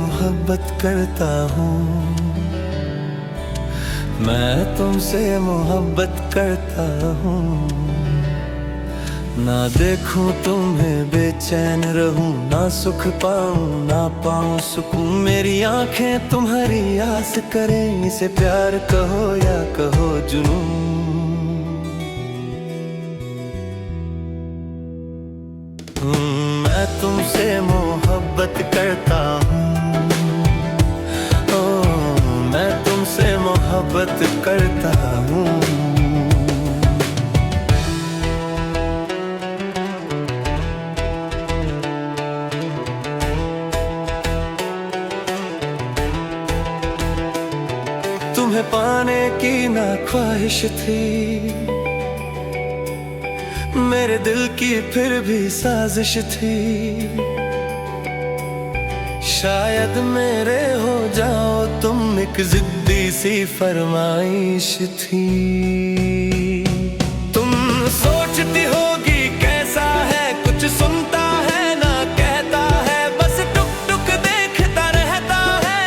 मोहब्बत करता हूँ, मैं तुमसे मोहब्बत करता हूँ। ना देखूं तुम्हें बेचैन रहूं, ना सुख पाऊं ना पाऊं सुकून। मेरी आंखें तुम्हारी आस करें, इसे प्यार कहो या कहो जुनून। मैं तुमसे मोहब्बत करता हूँ, मैं तुमसे मोहब्बत करता हूँ। तुम्हें पाने की ना ख्वाहिश थी, मेरे दिल की फिर भी साजिश थी। शायद मेरे हो जाओ तुम, एक जिद्दी सी फरमाइश थी। तुम सोचती होगी कैसा है, कुछ सुनता है ना कहता है, बस टुक टुक देखता रहता है,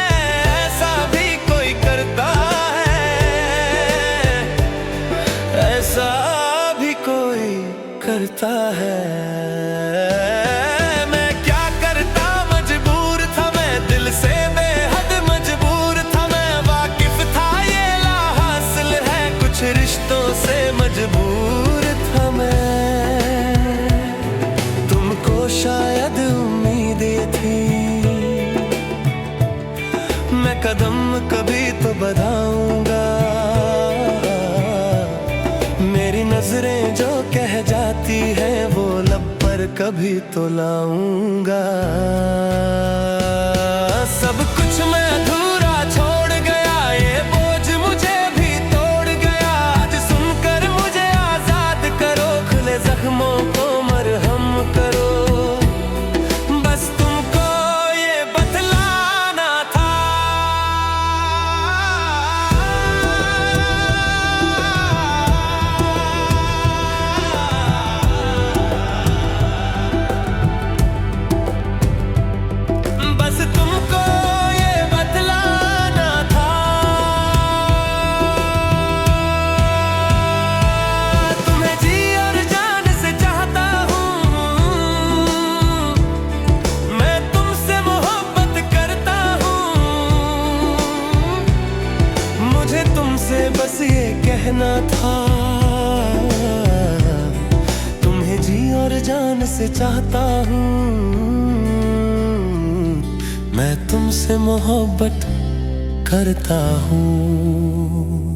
ऐसा भी कोई करता है, ऐसा भी कोई करता है। मैं क्या करता, मजबूर था मैं, दिल से बेहद मजबूर था मैं। वाकिफ था ये लाहासिल है, कुछ रिश्तों से मजबूर था मैं। तुमको शायद उम्मीद थी, मैं कदम कभी तो बढ़ाऊंगा। मेरी नजरें जो कह जाती है, वो लब पर कभी तो लाऊंगा। सब कुछ मैं अधूरा छोड़ गया, ये बोझ मुझे भी तोड़ गया। आज सुनकर मुझे आजाद करो, खुले जख्मों को मरहम करो। बस तुमको ये बतलाना था, बस तुमको ये बतलाना था। तुम्हें जी और जान से चाहता हूँ, मैं तुमसे मोहब्बत करता हूँ। मुझे तुमसे बस ये कहना था, तुम्हें जी और जान से चाहता हूँ, मैं तुमसे मोहब्बत करता हूँ।